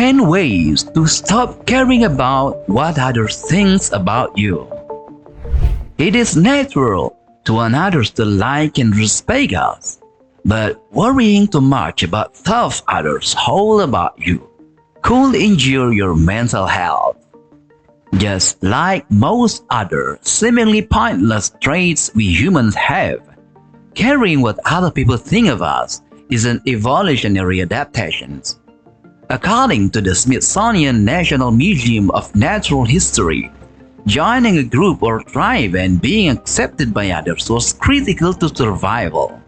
10 ways to stop caring about what others think about you. It is natural to want others to like and respect us, but worrying too much about stuff others hold about you could injure your mental health. Just like most other seemingly pointless traits we humans have, caring what other people think of us is an evolutionary adaptation. According to the Smithsonian National Museum of Natural History, joining a group or tribe and being accepted by others was critical to survival.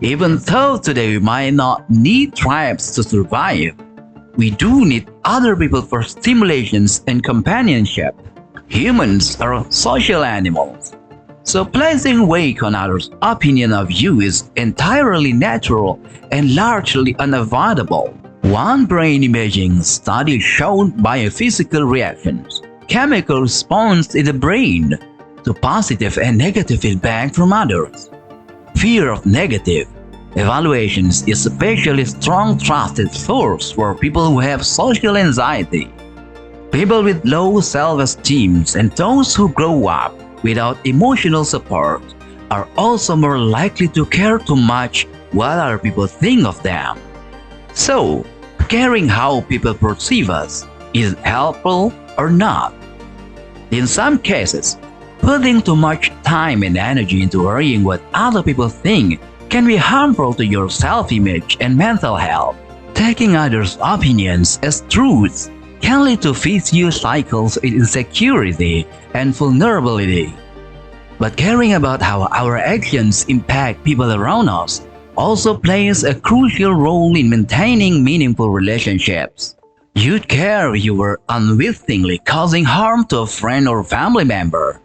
Even though today we might not need tribes to survive, we do need other people for stimulations and companionship. Humans are social animals, so placing weight on others' opinion of you is entirely natural and largely unavoidable. One brain imaging study showed biophysical reactions, chemical response in the brain, to positive and negative feedback from others. Fear of negative evaluations is especially strong trusted source for people who have social anxiety. People with low self-esteem and those who grow up without emotional support are also more likely to care too much what other people think of them. So, caring how people perceive us is helpful or not. In some cases, putting too much time and energy into worrying what other people think can be harmful to your self-image and mental health. Taking others' opinions as truths can lead to vicious cycles of insecurity and vulnerability. But caring about how our actions impact people around us also plays a crucial role in maintaining meaningful relationships. You'd care if you were unwittingly causing harm to a friend or family member.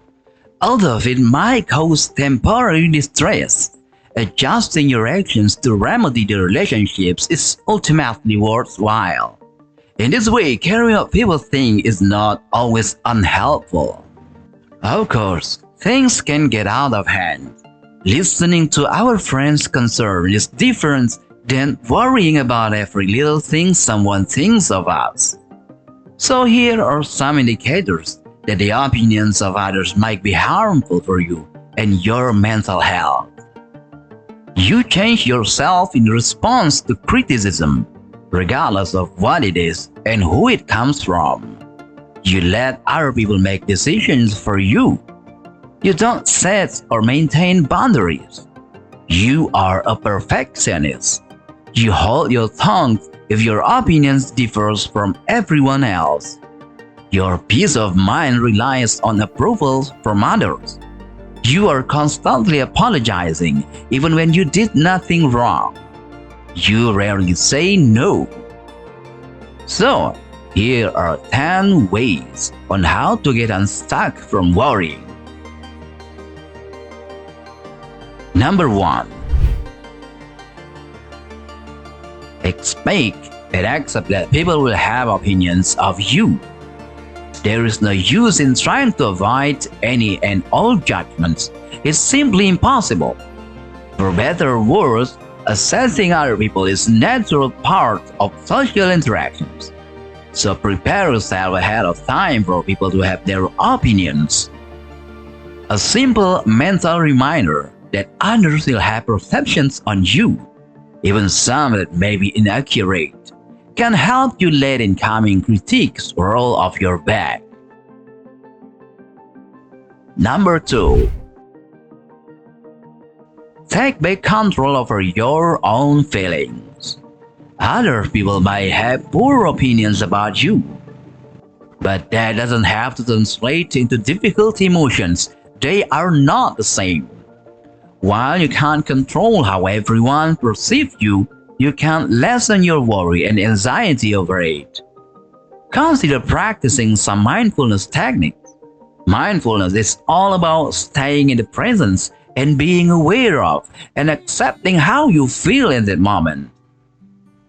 Although it might cause temporary distress, adjusting your actions to remedy the relationships is ultimately worthwhile. In this way, caring what people think is not always unhelpful. Of course, things can get out of hand. Listening to our friends' concern is different than worrying about every little thing someone thinks of us. So here are some indicators that the opinions of others might be harmful for you and your mental health. You change yourself in response to criticism, regardless of what it is and who it comes from. You let other people make decisions for you. You don't set or maintain boundaries. You are a perfectionist. You hold your tongue if your opinions differs from everyone else. Your peace of mind relies on approval from others. You are constantly apologizing even when you did nothing wrong. You rarely say no. So, here are 10 ways on how to get unstuck from worrying. Number 1. Expect and accept that people will have opinions of you. There is no use in trying to avoid any and all judgments. It's simply impossible. For better or worse, assessing other people is a natural part of social interactions. So prepare yourself ahead of time for people to have their opinions. A simple mental reminder that others will have perceptions on you, even some that may be inaccurate, can help you let incoming critiques roll off your back. Number 2. Take back control over your own feelings. Other people might have poor opinions about you, but that doesn't have to translate into difficult emotions. They are not the same. While you can't control how everyone perceives you, you can lessen your worry and anxiety over it. Consider practicing some mindfulness techniques. Mindfulness is all about staying in the present and being aware of and accepting how you feel in that moment.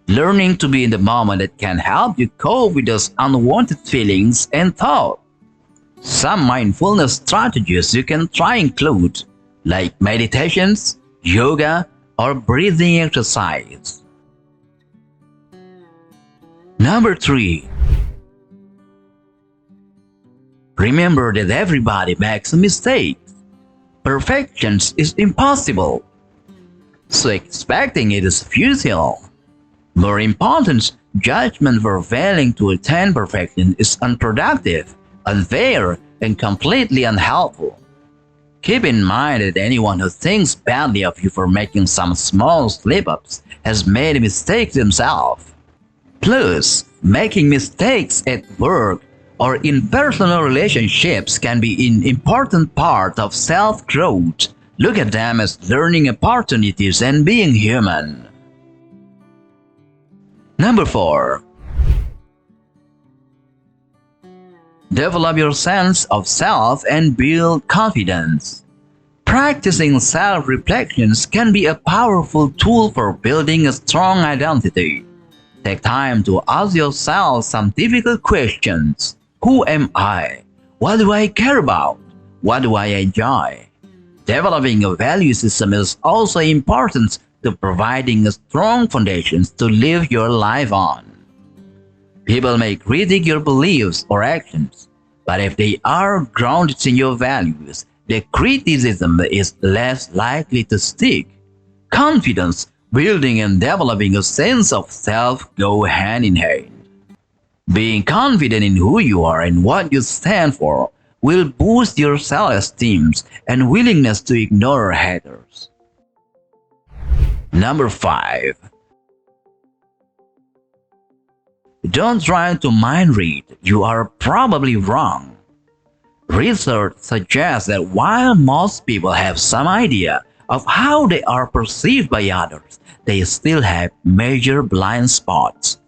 Learning to be in the moment that can help you cope with those unwanted feelings and thoughts. Some mindfulness strategies you can try include like meditations, yoga, or breathing exercise. Number 3. Remember that everybody makes a mistake. Perfection is impossible, so expecting it is futile. More important, judgment for failing to attain perfection is unproductive, unfair, and completely unhelpful. Keep in mind that anyone who thinks badly of you for making some small slip-ups has made a mistake themselves. Plus, making mistakes at work or in personal relationships can be an important part of self-growth. Look at them as learning opportunities and being human. Number 4. Develop your sense of self and build confidence. Practicing self-reflections can be a powerful tool for building a strong identity. Take time to ask yourself some difficult questions. Who am I? What do I care about? What do I enjoy? Developing a value system is also important to providing a strong foundation to live your life on. People may critique your beliefs or actions, but if they are grounded in your values, the criticism is less likely to stick. Confidence, building and developing a sense of self go hand in hand. Being confident in who you are and what you stand for will boost your self-esteem and willingness to ignore haters. Number 5. Don't try to mind read. You are probably wrong. Research suggests that while most people have some idea of how they are perceived by others, they still have major blind spots.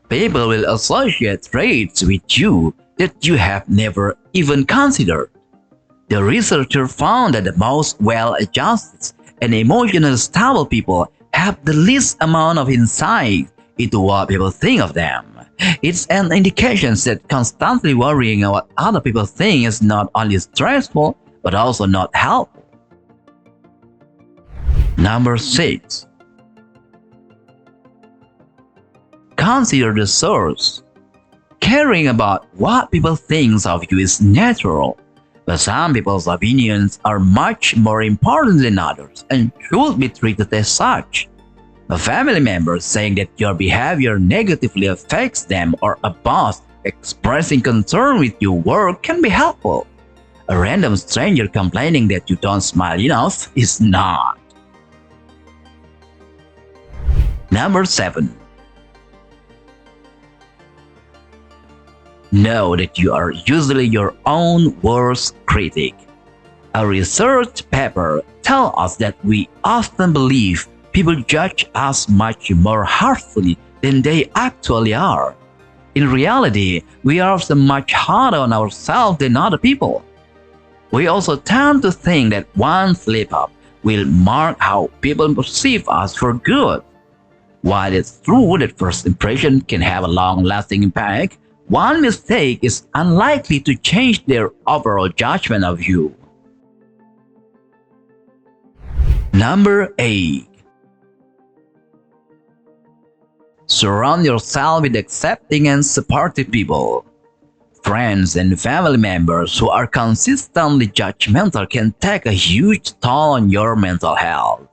People will associate traits with you that you have never even considered. The researcher found that the most well-adjusted and emotionally stable people have the least amount of insight into what people think of them. It's an indication that constantly worrying about what other people think is not only stressful but also not helpful. Number 6. Consider the source. Caring about what people think of you is natural, but some people's opinions are much more important than others and should be treated as such. A family member saying that your behavior negatively affects them or a boss expressing concern with your work can be helpful. A random stranger complaining that you don't smile enough is not. Number 7. Know that you are usually your own worst critic. A research paper tells us that we often believe people judge us much more harshly than they actually are. In reality, we are often much harder on ourselves than other people. We also tend to think that one slip-up will mark how people perceive us for good. While it's true that first impression can have a long-lasting impact, one mistake is unlikely to change their overall judgment of you. Number 8. Surround yourself with accepting and supportive people. Friends and family members who are consistently judgmental can take a huge toll on your mental health.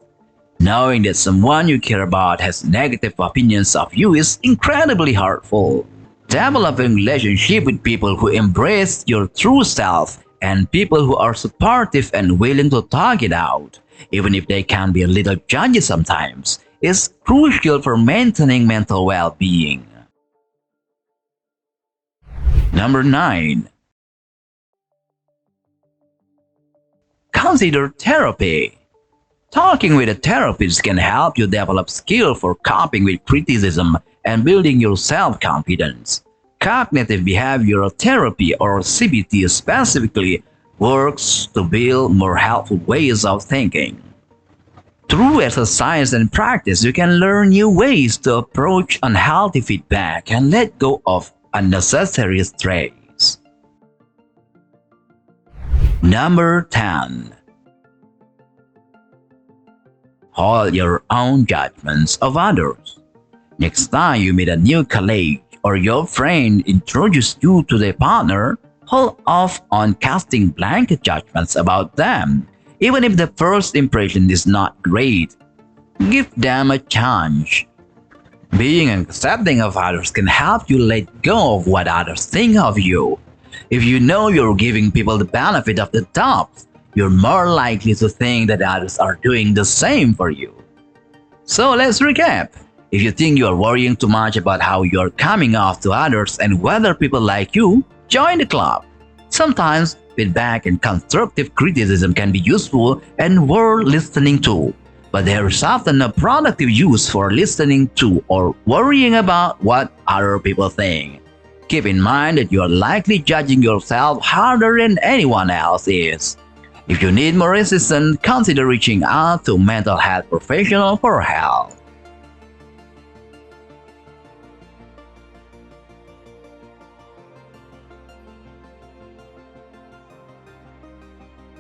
Knowing that someone you care about has negative opinions of you is incredibly hurtful. Developing a relationship with people who embrace your true self and people who are supportive and willing to talk it out, even if they can be a little judgy sometimes, is crucial for maintaining mental well-being. Number 9. Consider therapy. Talking with a therapist can help you develop skill for coping with criticism and building your self-confidence. Cognitive behavioral therapy, or CBT specifically, works to build more helpful ways of thinking. Through exercise and practice, you can learn new ways to approach unhealthy feedback and let go of unnecessary stress. Number 10. Hold your own judgments of others. Next time you meet a new colleague or your friend introduces you to their partner, hold off on casting blanket judgments about them. Even if the first impression is not great, give them a chance. Being accepting of others can help you let go of what others think of you. If you know you're giving people the benefit of the doubt, you're more likely to think that others are doing the same for you. So let's recap. If you think you are worrying too much about how you're coming off to others and whether people like you, join the club. Sometimes feedback and constructive criticism can be useful and worth listening to, but there is often a productive use for listening to or worrying about what other people think. Keep in mind that you are likely judging yourself harder than anyone else is. If you need more assistance, consider reaching out to mental health professional for help.